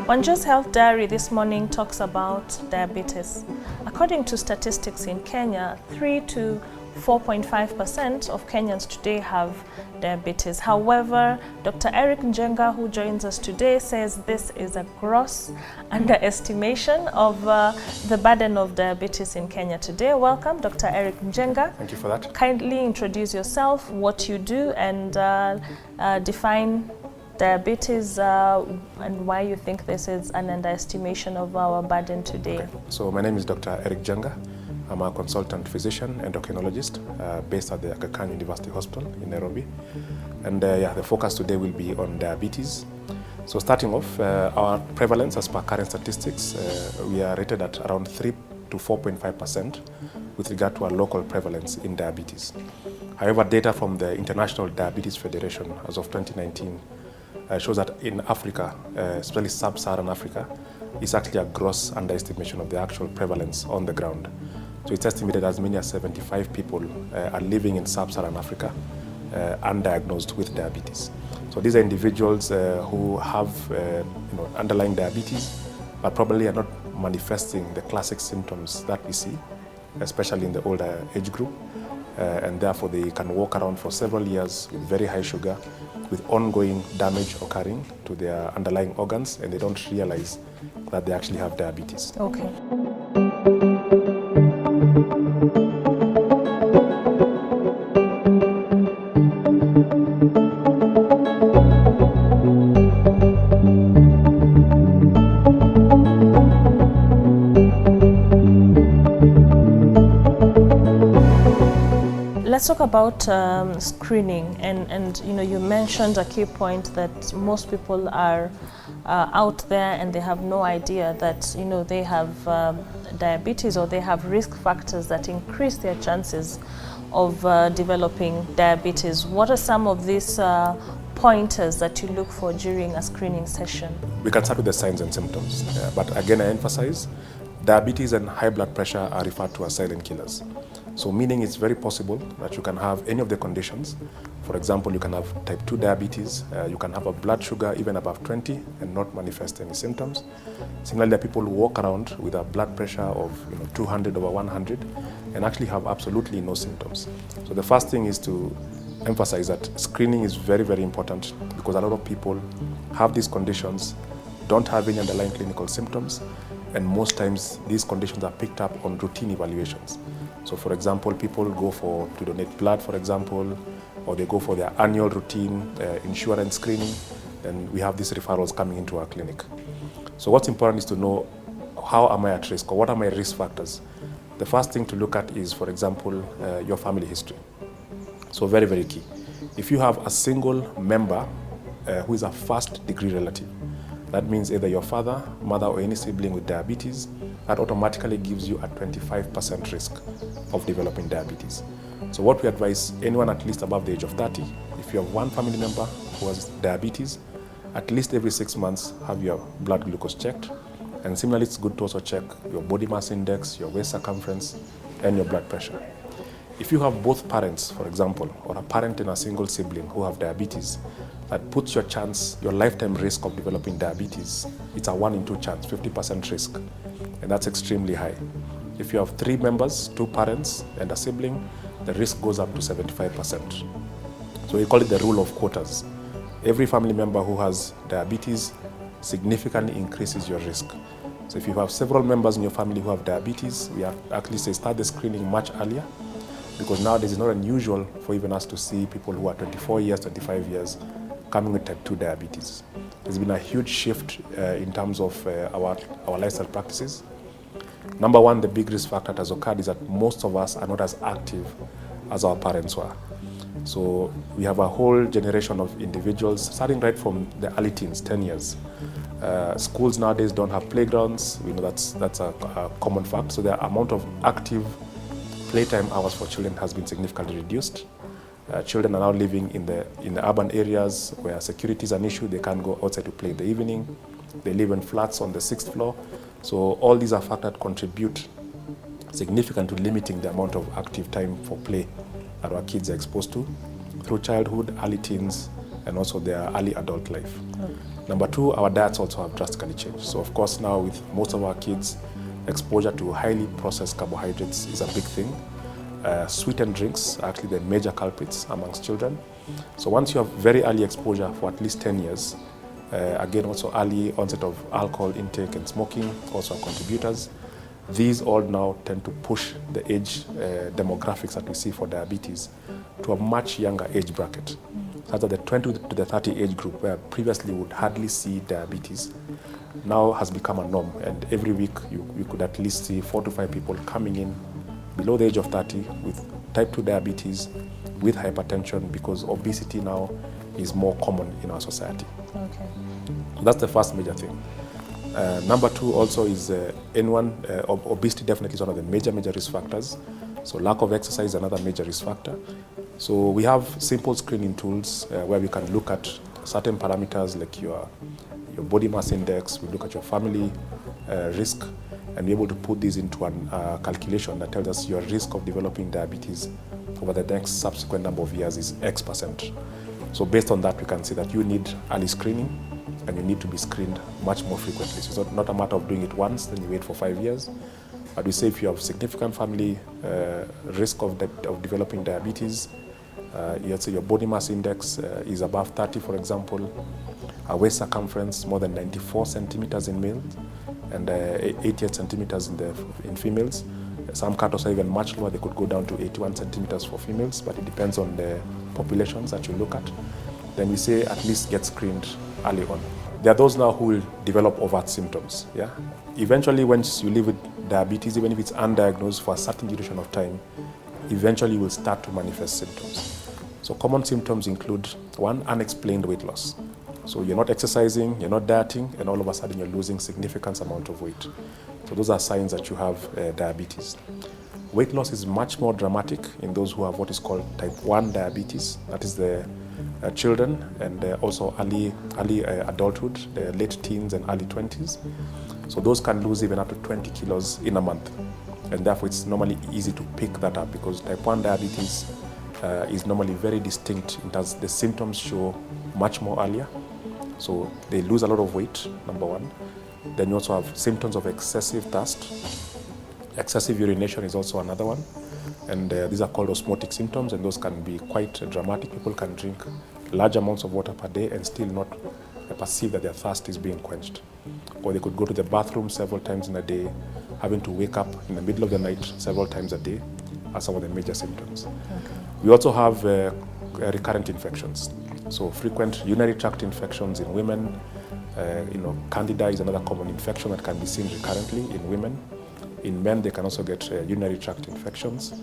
Wanja's Health Diary this morning talks about diabetes. According to statistics in Kenya, 3 to 4.5% of Kenyans today have diabetes. However, Dr. Erick Njenga, who joins us today, says this is a gross underestimation of the burden of diabetes in Kenya today. Welcome, Dr. Erick Njenga. Thank you for that. Kindly introduce yourself, what you do, and define diabetes and why you think this is an underestimation of our burden today. Okay. So my name is Dr. Erick Njenga. I'm a consultant physician, endocrinologist, based at the Aga Khan University Hospital in Nairobi. And the focus today will be on diabetes. So starting off, our prevalence as per current statistics, we are rated at around 3 to 4.5% with regard to our local prevalence in diabetes. However, data from the International Diabetes Federation as of 2019 shows that in Africa, especially sub-Saharan Africa, is actually a gross underestimation of the actual prevalence on the ground. So it's estimated as many as 75 people are living in sub-Saharan Africa undiagnosed with diabetes. So these are individuals who have underlying diabetes, but probably are not manifesting the classic symptoms that we see, especially in the older age group. And therefore they can walk around for several years with very high sugar, with ongoing damage occurring to their underlying organs, and they don't realize that they actually have diabetes. Okay. Let's talk about screening, and you mentioned a key point that most people are out there and they have no idea that they have diabetes, or they have risk factors that increase their chances of developing diabetes. What are some of these pointers that you look for during a screening session? We can start with the signs and symptoms, but again I emphasize, diabetes and high blood pressure are referred to as silent killers. So meaning it's very possible that you can have any of the conditions. For example, you can have type 2 diabetes, you can have a blood sugar even above 20 and not manifest any symptoms. Similarly, there are people who walk around with a blood pressure of 200 over 100 and actually have absolutely no symptoms. So the first thing is to emphasize that screening is very, very important, because a lot of people have these conditions, don't have any underlying clinical symptoms, and most times these conditions are picked up on routine evaluations. So for example, people go to donate blood, for example, or they go for their annual routine insurance screening, and we have these referrals coming into our clinic. So what's important is to know, how am I at risk, or what are my risk factors? The first thing to look at is, for example, your family history. So very, very key. If you have a single member who is a first-degree relative, that means either your father, mother, or any sibling with diabetes, that automatically gives you a 25% risk of developing diabetes. So what we advise anyone at least above the age of 30, if you have one family member who has diabetes, at least every 6 months have your blood glucose checked. And similarly, it's good to also check your body mass index, your waist circumference, and your blood pressure. If you have both parents, for example, or a parent and a single sibling who have diabetes, that puts your lifetime risk of developing diabetes, it's a 1 in 2 chance, 50% risk, and that's extremely high. If you have 3 members, 2 parents and a sibling, the risk goes up to 75%. So we call it the rule of quarters. Every family member who has diabetes significantly increases your risk. So if you have several members in your family who have diabetes, we actually say start the screening much earlier, because nowadays it's not unusual for even us to see people who are 24 years, 25 years coming with type 2 diabetes. There's been a huge shift in terms of our lifestyle practices. Number one, the big risk factor that has occurred is that most of us are not as active as our parents were. So we have a whole generation of individuals, starting right from the early teens, 10 years. Schools nowadays don't have playgrounds. We know that's a common fact. So the amount of active playtime hours for children has been significantly reduced. Children are now living in the urban areas where security is an issue. They can't go outside to play in the evening. They live in flats on the 6th floor. So all these are factors that contribute significantly to limiting the amount of active time for play that our kids are exposed to through childhood, early teens, and also their early adult life. Number two, our diets also have drastically changed. So of course now with most of our kids, exposure to highly processed carbohydrates is a big thing. Sweetened drinks are actually the major culprits amongst children. So once you have very early exposure for at least 10 years, again also early onset of alcohol intake and smoking also are contributors. These all now tend to push the age demographics that we see for diabetes to a much younger age bracket. Such that the 20 to the 30 age group, where previously would hardly see diabetes, now has become a norm. And every week you could at least see 4 to 5 people coming in below the age of 30 with type 2 diabetes, with hypertension, because obesity now is more common in our society. Okay. So that's the first major thing. Number two also is obesity definitely is one of the major risk factors. So lack of exercise is another major risk factor. So we have simple screening tools where we can look at certain parameters like your body mass index, we look at your family risk, and be able to put these into a calculation that tells us your risk of developing diabetes over the next subsequent number of years is X%. So based on that, we can say that you need early screening and you need to be screened much more frequently. So it's not a matter of doing it once, then you wait for 5 years. But we say if you have significant family risk of developing diabetes, let's say your body mass index is above 30, for example, a waist circumference more than 94 centimeters in males, and 88 centimeters in females. Some cutoffs are even much lower. They could go down to 81 centimeters for females, but it depends on the populations that you look at. Then we say at least get screened early on. There are those now who will develop overt symptoms. Yeah, eventually, once you live with diabetes, even if it's undiagnosed for a certain duration of time, eventually you will start to manifest symptoms. So common symptoms include, one, unexplained weight loss. So you're not exercising, you're not dieting, and all of a sudden you're losing significant amount of weight. So those are signs that you have diabetes. Weight loss is much more dramatic in those who have what is called type 1 diabetes. That is the children and also early adulthood, the late teens and early 20s. So those can lose even up to 20 kilos in a month. And therefore it's normally easy to pick that up because type 1 diabetes is normally very distinct in terms the symptoms show much more earlier. So they lose a lot of weight, number one. Then you also have symptoms of excessive thirst. Excessive urination is also another one. And these are called osmotic symptoms, and those can be quite dramatic. People can drink large amounts of water per day and still not perceive that their thirst is being quenched. Or they could go to the bathroom several times in a day, having to wake up in the middle of the night several times a day are some of the major symptoms. Okay. We also have recurrent infections. So frequent urinary tract infections in women, Candida is another common infection that can be seen recurrently in women. In men, they can also get urinary tract infections.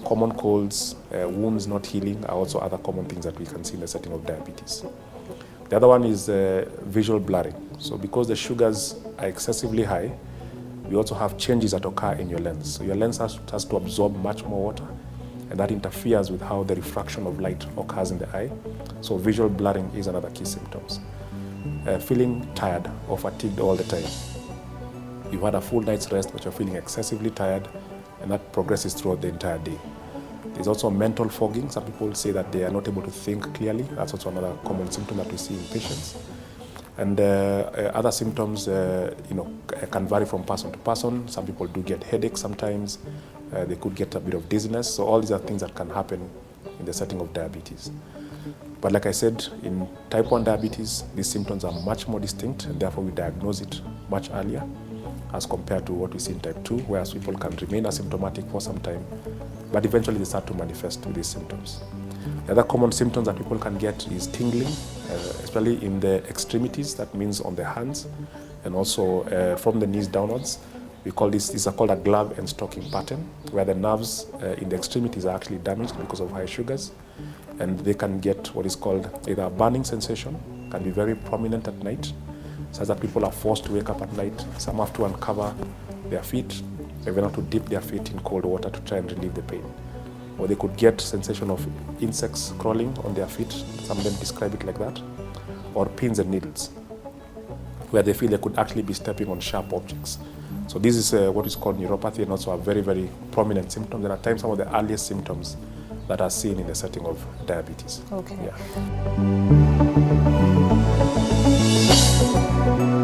Common colds, wounds not healing are also other common things that we can see in the setting of diabetes. The other one is visual blurring. So because the sugars are excessively high, we also have changes that occur in your lens. So your lens has to absorb much more water, and that interferes with how the refraction of light occurs in the eye. So visual blurring is another key symptoms. Feeling tired or fatigued all the time. You've had a full night's rest, but you're feeling excessively tired, and that progresses throughout the entire day. There's also mental fogging. Some people say that they are not able to think clearly. That's also another common symptom that we see in patients. And other symptoms, can vary from person to person. Some people do get headaches sometimes. They could get a bit of dizziness. So all these are things that can happen in the setting of diabetes. But like I said, in type 1 diabetes, these symptoms are much more distinct, and therefore we diagnose it much earlier as compared to what we see in type 2, whereas people can remain asymptomatic for some time, but eventually they start to manifest with these symptoms. The other common symptoms that people can get is tingling, especially in the extremities. That means on the hands and also from the knees downwards. We call these are called a glove and stocking pattern, where the nerves in the extremities are actually damaged because of high sugars, and they can get what is called either a burning sensation, can be very prominent at night, such that people are forced to wake up at night. Some have to uncover their feet, even have to dip their feet in cold water to try and relieve the pain. Or they could get sensation of insects crawling on their feet. Some of them describe it like that. Or pins and needles, where they feel they could actually be stepping on sharp objects. So this is what is called neuropathy, and also a very, very prominent symptom. And at times some of the earliest symptoms that are seen in the setting of diabetes. Okay. Yeah. you.